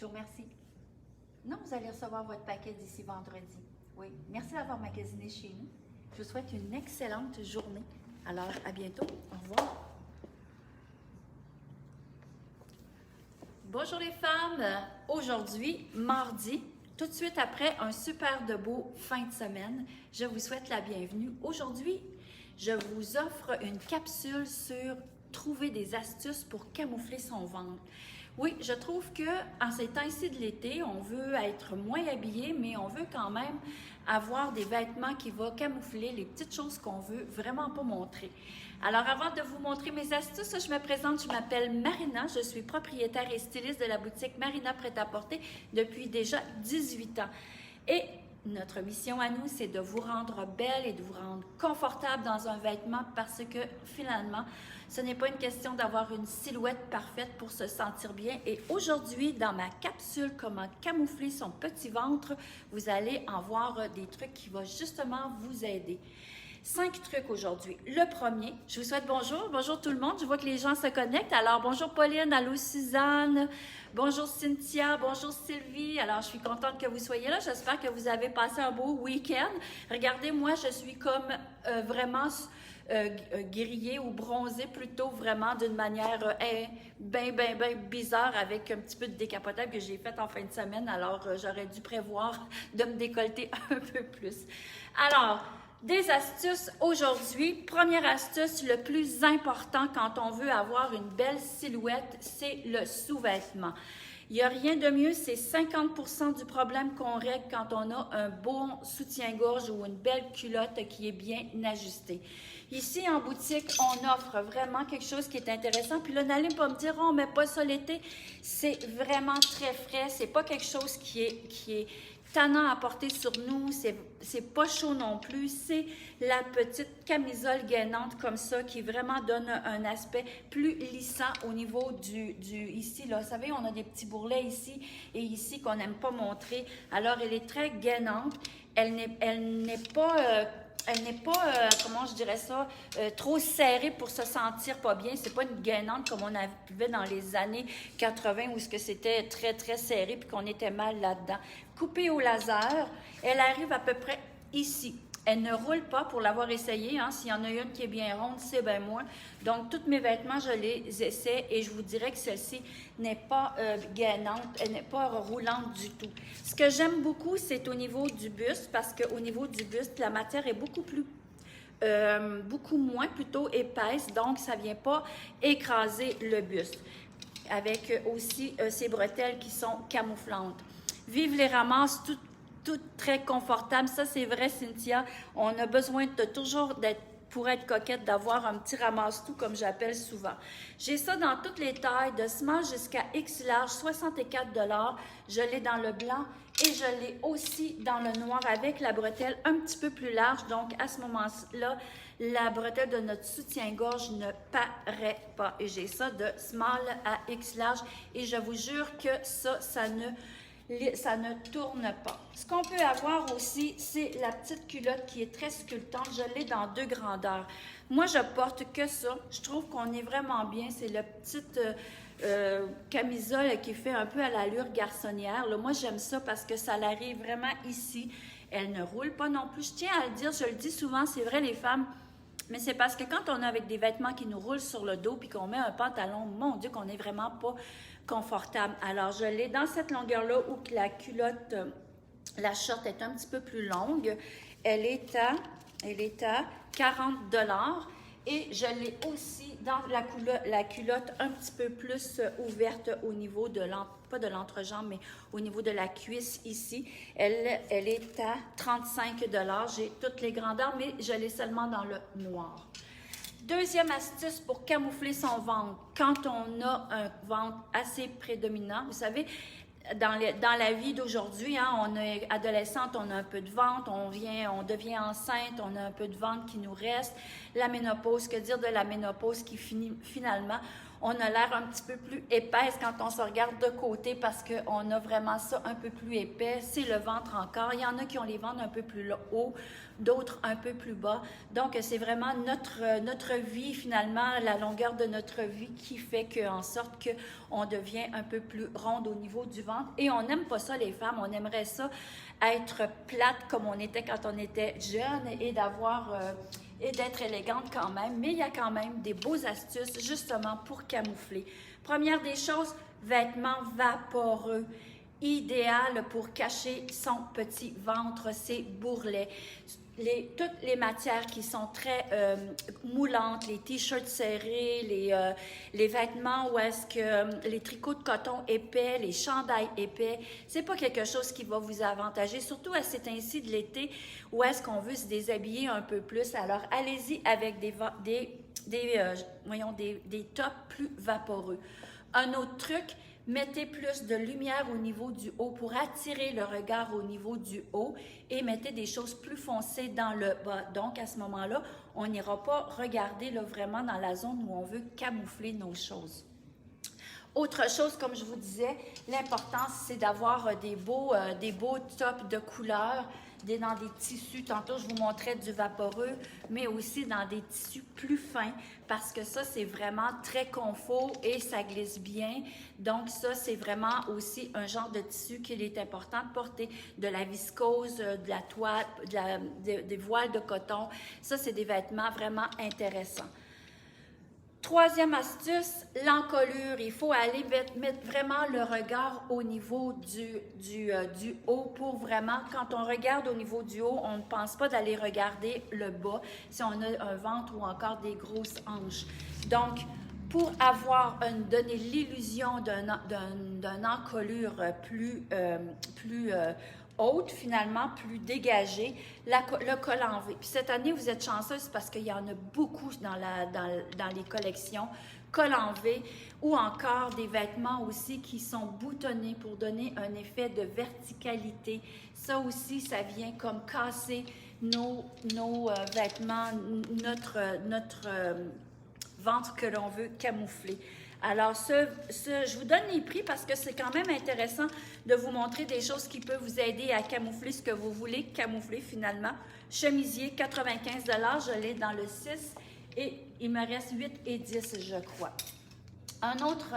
Je vous remercie. Non, vous allez recevoir votre paquet d'ici vendredi. Oui, merci d'avoir magasiné chez nous. Je vous souhaite une excellente journée. Alors, à bientôt. Au revoir. Bonjour les femmes. Aujourd'hui, mardi, tout de suite après un super de beau fin de semaine, je vous souhaite la bienvenue. Aujourd'hui, je vous offre une capsule sur trouver des astuces pour camoufler son ventre. Oui, je trouve que en ces temps-ci de l'été, on veut être moins habillé, mais on veut quand même avoir des vêtements qui vont camoufler les petites choses qu'on veut vraiment pas montrer. Alors, avant de vous montrer mes astuces, je me présente, je m'appelle Marina, je suis propriétaire et styliste de la boutique Marina Prêt-à-Porter depuis déjà 18 ans. Et notre mission à nous, c'est de vous rendre belle et de vous rendre confortable dans un vêtement parce que finalement, ce n'est pas une question d'avoir une silhouette parfaite pour se sentir bien. Et aujourd'hui, dans ma capsule « Comment camoufler son petit ventre », vous allez en voir des trucs qui vont justement vous aider. 5 trucs aujourd'hui. Le premier, je vous souhaite bonjour. Bonjour tout le monde. Je vois que les gens se connectent. Alors, bonjour Pauline, allô Suzanne, bonjour Cynthia, bonjour Sylvie. Alors, je suis contente que vous soyez là. J'espère que vous avez passé un beau week-end. Regardez, moi, je suis comme vraiment grillée ou bronzée plutôt vraiment d'une manière bien bizarre avec un petit peu de décapotable que j'ai fait en fin de semaine. Alors, j'aurais dû prévoir de me décolleter un peu plus. Alors, des astuces aujourd'hui. Première astuce, le plus important quand on veut avoir une belle silhouette, c'est le sous-vêtement. Il n'y a rien de mieux, c'est 50% du problème qu'on règle quand on a un bon soutien-gorge ou une belle culotte qui est bien ajustée. Ici, en boutique, on offre vraiment quelque chose qui est intéressant. Puis là, n'allez pas me dire, oh, on ne met pas ça l'été. C'est vraiment très frais. C'est pas quelque chose qui est tannant à porter sur nous, c'est pas chaud non plus, c'est la petite camisole gainante comme ça qui vraiment donne un aspect plus lissant au niveau du ici, là, vous savez, on a des petits bourrelets ici et ici qu'on n'aime pas montrer, alors elle est très gainante, elle n'est pas... comment je dirais ça, trop serrée pour se sentir pas bien. C'est pas une gainante comme on avait dans les années 80 où c'était très, très serré puis qu'on était mal là-dedans. Coupée au laser, elle arrive à peu près ici. Elle ne roule pas pour l'avoir essayé. Hein. S'il y en a une qui est bien ronde, c'est bien moins. Donc, tous mes vêtements, je les essaie et je vous dirais que celle-ci n'est pas gainante, elle n'est pas roulante du tout. Ce que j'aime beaucoup, c'est au niveau du buste parce qu'au niveau du buste, la matière est beaucoup moins plutôt épaisse. Donc, ça ne vient pas écraser le buste. Avec aussi ces bretelles qui sont camouflantes. Vive les ramasses, toutes très confortables. Ça, c'est vrai, Cynthia. On a besoin de toujours pour être coquette, d'avoir un petit ramasse-tout, comme j'appelle souvent. J'ai ça dans toutes les tailles, de small jusqu'à X large, 64 $. Je l'ai dans le blanc et je l'ai aussi dans le noir avec la bretelle un petit peu plus large. Donc, à ce moment-là, la bretelle de notre soutien-gorge ne paraît pas. Et j'ai ça de small à X large. Et je vous jure que ça ne tourne pas. Ce qu'on peut avoir aussi, c'est la petite culotte qui est très sculptante. Je l'ai dans 2 grandeurs. Moi, je porte que ça. Je trouve qu'on est vraiment bien. C'est la petite camisole qui fait un peu à l'allure garçonnière. Là, moi, j'aime ça parce que ça l'arrive vraiment ici. Elle ne roule pas non plus. Je tiens à le dire, je le dis souvent, c'est vrai, les femmes, mais c'est parce que quand on est avec des vêtements qui nous roulent sur le dos puis qu'on met un pantalon, mon Dieu, qu'on n'est vraiment pas confortable. Alors, je l'ai dans cette longueur-là où la culotte, la short est un petit peu plus longue. Elle est à 40 $. Et je l'ai aussi dans la culotte un petit peu plus ouverte au niveau de pas de l'entrejambe, mais au niveau de la cuisse ici. Elle est à 35 $. J'ai toutes les grandeurs, mais je l'ai seulement dans le noir. Deuxième astuce pour camoufler son ventre. Quand on a un ventre assez prédominant, vous savez, dans la vie d'aujourd'hui, hein, on est adolescente, on a un peu de ventre, on devient enceinte, on a un peu de ventre qui nous reste. La ménopause, que dire de la ménopause qui finit finalement, on a l'air un petit peu plus épaisse quand on se regarde de côté parce qu'on a vraiment ça un peu plus épais. C'est le ventre encore. Il y en a qui ont les ventres un peu plus hauts. d'autres un peu plus bas. Donc, c'est vraiment notre vie, finalement, la longueur de notre vie qui fait en sorte qu'on devient un peu plus ronde au niveau du ventre. Et on n'aime pas ça, les femmes. On aimerait ça être plate comme on était quand on était jeune et d'être élégante quand même. Mais il y a quand même des beaux astuces, justement, pour camoufler. Première des choses, vêtements vaporeux. Idéal pour cacher son petit ventre, ses bourrelets. Toutes les matières qui sont très moulantes, les t-shirts serrés, les vêtements où est-ce que les tricots de coton épais, les chandails épais, c'est pas quelque chose qui va vous avantager, surtout à cet ainsi de l'été où est-ce qu'on veut se déshabiller un peu plus. Alors, allez-y avec des tops plus vaporeux. Un autre truc, mettez plus de lumière au niveau du haut pour attirer le regard au niveau du haut et mettez des choses plus foncées dans le bas. Donc, à ce moment-là, on n'ira pas regarder là, vraiment dans la zone où on veut camoufler nos choses. Autre chose, comme je vous disais, l'important, c'est d'avoir des beaux tops de couleurs, dans des tissus. Tantôt, je vous montrais du vaporeux, mais aussi dans des tissus plus fins, parce que ça, c'est vraiment très confort et ça glisse bien. Donc, ça, c'est vraiment aussi un genre de tissu qu'il est important de porter. De la viscose, de la toile, des voiles de coton. Ça, c'est des vêtements vraiment intéressants. Troisième astuce, l'encolure. Il faut aller mettre vraiment le regard au niveau du haut pour vraiment, quand on regarde au niveau du haut, on ne pense pas d'aller regarder le bas si on a un ventre ou encore des grosses hanches. Donc, pour donner l'illusion d'une encolure plus haute, finalement, plus dégagée, le col en V. Puis cette année, vous êtes chanceuse parce qu'il y en a beaucoup dans les collections. Col en V ou encore des vêtements aussi qui sont boutonnés pour donner un effet de verticalité. Ça aussi, ça vient comme casser nos vêtements, notre ventre que l'on veut camoufler. Alors, je vous donne les prix parce que c'est quand même intéressant de vous montrer des choses qui peuvent vous aider à camoufler ce que vous voulez camoufler finalement. Chemisier, 95 $, je l'ai dans le 6 et il me reste 8 et 10, je crois. Un autre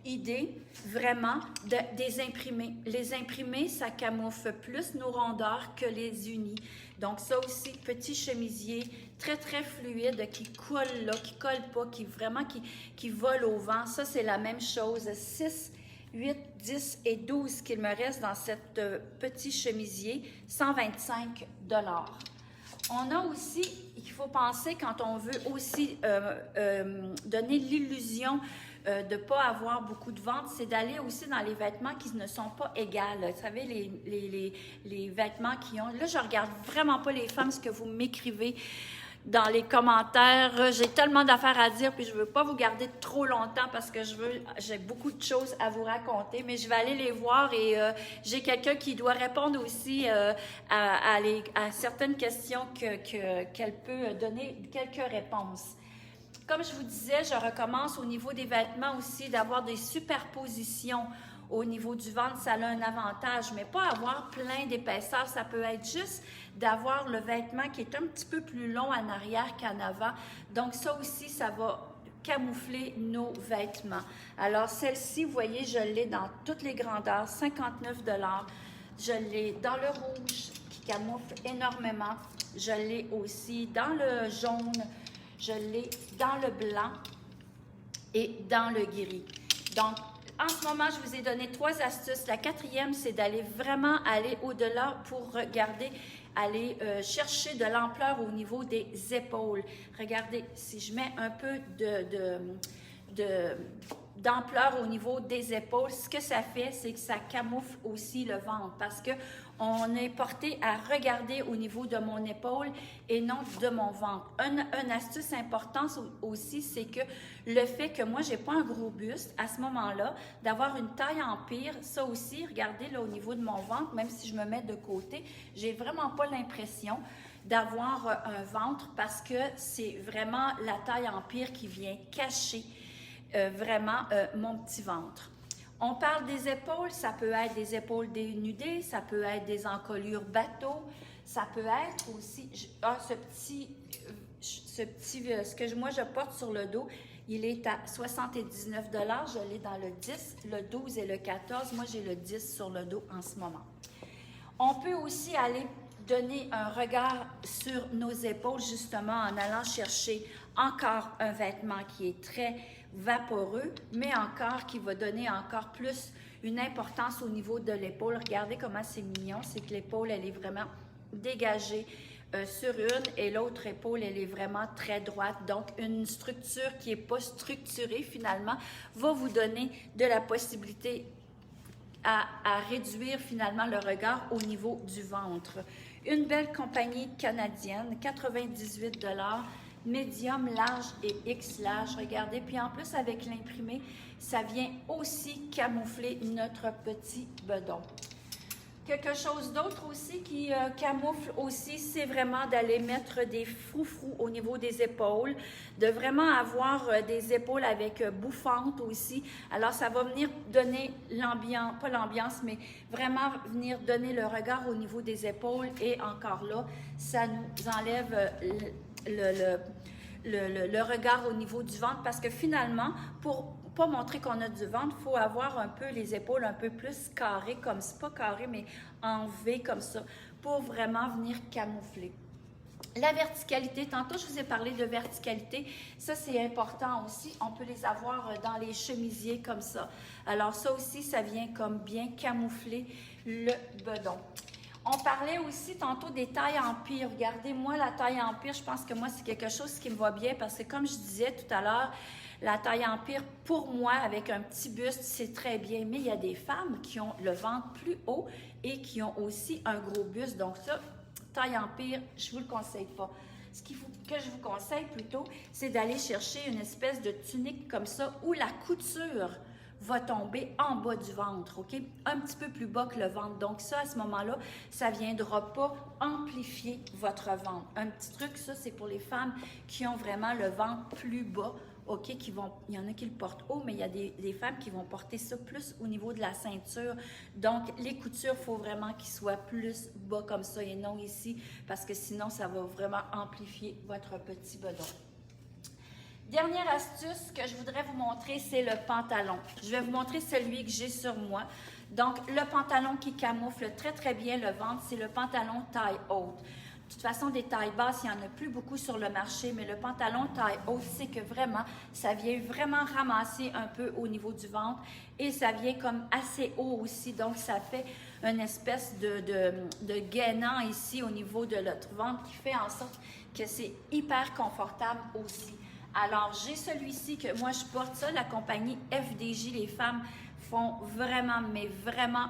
idée, vraiment, des imprimés. Les imprimés, ça camoufle plus nos rondeurs que les unis. Donc, ça aussi, petit chemisier, très, très fluide, qui colle là, qui colle pas, qui vole au vent. Ça, c'est la même chose. 6, 8, 10 et 12 qu'il me reste dans cette petit chemisier, 125 $. On a aussi, il faut penser quand on veut aussi donner l'illusion de ne pas avoir beaucoup de ventre, c'est d'aller aussi dans les vêtements qui ne sont pas égales. Vous savez, les vêtements qui ont... Là, je ne regarde vraiment pas les femmes, ce que vous m'écrivez dans les commentaires. J'ai tellement d'affaires à dire, puis je ne veux pas vous garder trop longtemps parce que j'ai beaucoup de choses à vous raconter, mais je vais aller les voir et j'ai quelqu'un qui doit répondre aussi à certaines questions qu'elle peut donner quelques réponses. Comme je vous disais, je recommence au niveau des vêtements aussi d'avoir des superpositions au niveau du ventre. Ça a un avantage, mais pas avoir plein d'épaisseur. Ça peut être juste d'avoir le vêtement qui est un petit peu plus long en arrière qu'en avant. Donc ça aussi, ça va camoufler nos vêtements. Alors celle-ci, vous voyez, je l'ai dans toutes les grandeurs, 59 $. Je l'ai dans le rouge qui camoufle énormément. Je l'ai aussi dans le jaune. Je l'ai dans le blanc et dans le gris. Donc, en ce moment, je vous ai donné 3 astuces. La 4e, c'est d'aller vraiment aller au-delà pour aller chercher de l'ampleur au niveau des épaules. Regardez, si je mets un peu d'ampleur au niveau des épaules, ce que ça fait, c'est que ça camoufle aussi le ventre parce que on est porté à regarder au niveau de mon épaule et non de mon ventre. Une astuce importante aussi, c'est que le fait que moi, j'ai pas un gros buste, à ce moment-là, d'avoir une taille empire, ça aussi, regardez là au niveau de mon ventre, même si je me mets de côté, j'ai vraiment pas l'impression d'avoir un ventre parce que c'est vraiment la taille empire qui vient cacher vraiment mon petit ventre. On parle des épaules, ça peut être des épaules dénudées, ça peut être des encolures bateau, Ça peut être aussi, ce que moi je porte sur le dos, il est à 79 $. Je l'ai dans le 10, le 12 et le 14. Moi, j'ai le 10 sur le dos en ce moment. On peut aussi aller donner un regard sur nos épaules, justement, en allant chercher encore un vêtement qui est très vaporeux, mais encore qui va donner encore plus une importance au niveau de l'épaule. Regardez comment c'est mignon, c'est que l'épaule, elle est vraiment dégagée sur une et l'autre épaule, elle est vraiment très droite. Donc, une structure qui n'est pas structurée, finalement, va vous donner de la possibilité à réduire, finalement, le regard au niveau du ventre. Une belle compagnie canadienne, 98 $, médium, large et X large. Regardez, puis en plus, avec l'imprimé, ça vient aussi camoufler notre petit bedon. Quelque chose d'autre aussi qui camoufle aussi, c'est vraiment d'aller mettre des froufrous au niveau des épaules, de vraiment avoir des épaules avec bouffantes aussi. Alors, ça va venir donner l'ambiance, pas l'ambiance, mais vraiment venir donner le regard au niveau des épaules. Et encore là, ça nous enlève le regard au niveau du ventre parce que finalement, pour pas montrer qu'on a du ventre, il faut avoir un peu les épaules un peu plus carrées, comme c'est pas carré, mais en V comme ça, pour vraiment venir camoufler. La verticalité, tantôt je vous ai parlé de verticalité, ça c'est important aussi, on peut les avoir dans les chemisiers comme ça. Alors ça aussi, ça vient comme bien camoufler le bedon. On parlait aussi tantôt des tailles empire. Regardez, moi, la taille empire, je pense que moi, c'est quelque chose qui me va bien parce que comme je disais tout à l'heure, la taille empire, pour moi, avec un petit buste, c'est très bien. Mais il y a des femmes qui ont le ventre plus haut et qui ont aussi un gros buste. Donc ça, taille empire, je ne vous le conseille pas. Ce que je vous conseille plutôt, c'est d'aller chercher une espèce de tunique comme ça où la couture va tomber en bas du ventre, OK? Un petit peu plus bas que le ventre. Donc ça, à ce moment-là, ça ne viendra pas amplifier votre ventre. Un petit truc, ça, c'est pour les femmes qui ont vraiment le ventre plus bas, OK? Il y en a qui le portent haut, mais il y a des femmes qui vont porter ça plus au niveau de la ceinture. Donc, les coutures, il faut vraiment qu'ils soient plus bas comme ça et non ici, parce que sinon, ça va vraiment amplifier votre petit bedon. Dernière astuce que je voudrais vous montrer, c'est le pantalon. Je vais vous montrer celui que j'ai sur moi. Donc, le pantalon qui camoufle très, très bien le ventre, c'est le pantalon taille haute. De toute façon, des tailles basses, il n'y en a plus beaucoup sur le marché, mais le pantalon taille haute, c'est que vraiment, ça vient vraiment ramasser un peu au niveau du ventre et ça vient comme assez haut aussi. Donc, ça fait une espèce de gainant ici au niveau de notre ventre qui fait en sorte que c'est hyper confortable aussi. Alors, j'ai celui-ci que moi, je porte ça, la compagnie FDJ. Les femmes font vraiment, mais vraiment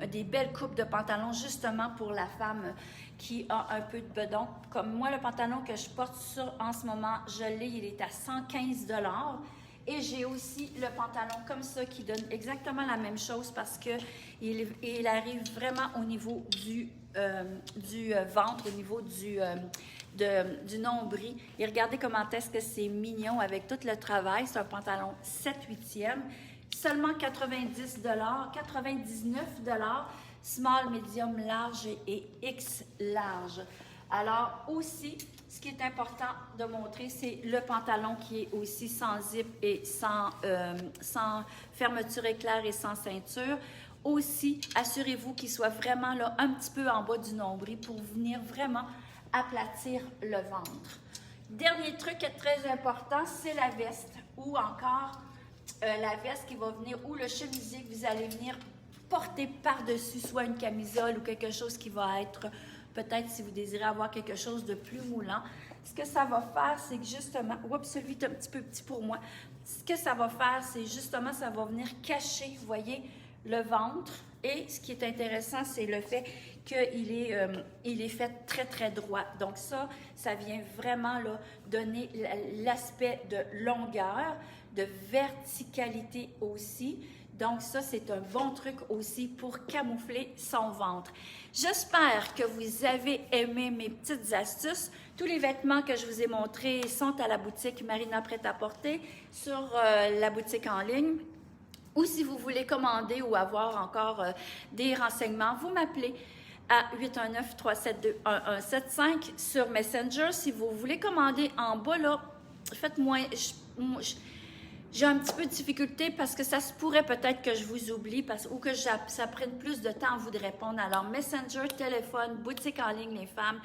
des belles coupes de pantalons, justement pour la femme qui a un peu de bedon. Comme moi, le pantalon que je porte en ce moment, je l'ai, il est à 115 $. Et j'ai aussi le pantalon comme ça qui donne exactement la même chose parce qu'il arrive vraiment au niveau du ventre, au niveau du nombril. Et regardez comment est-ce que c'est mignon avec tout le travail. C'est un pantalon 7/8e. Seulement 90 $, 99 $, small, medium, large et X large. Alors aussi, ce qui est important de montrer, c'est le pantalon qui est aussi sans zip et sans fermeture éclair et sans ceinture. Aussi, assurez-vous qu'il soit vraiment là un petit peu en bas du nombril pour venir vraiment aplatir le ventre. Dernier truc qui est très important, c'est la veste ou encore la veste qui va venir ou le chemisier que vous allez venir porter par-dessus, soit une camisole ou quelque chose qui va être, peut-être si vous désirez avoir quelque chose de plus moulant. Ce que ça va faire, c'est que justement, oups, celui est un petit peu petit pour moi. Ce que ça va faire, c'est justement, ça va venir cacher, vous voyez, le ventre. Et ce qui est intéressant, c'est le fait qu'il est fait très, très droit. Donc ça vient vraiment là, donner l'aspect de longueur, de verticalité aussi. Donc ça, c'est un bon truc aussi pour camoufler son ventre. J'espère que vous avez aimé mes petites astuces. Tous les vêtements que je vous ai montrés sont à la boutique Marina Prêt-à-Porter sur la boutique en ligne. Ou si vous voulez commander ou avoir encore des renseignements, vous m'appelez à 819-372-1175 sur Messenger. Si vous voulez commander en bas, là, faites-moi... J'ai un petit peu de difficulté parce que ça se pourrait peut-être que je vous oublie ou que ça prenne plus de temps à vous de répondre. Alors, Messenger, téléphone, boutique en ligne, les femmes.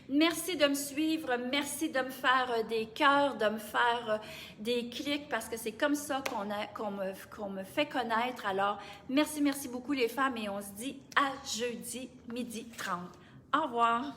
Merci de me suivre. Merci de me faire des cœurs, de me faire des clics parce que c'est comme ça qu'on me fait connaître. Alors, merci beaucoup les femmes et on se dit à jeudi 12h30. Au revoir.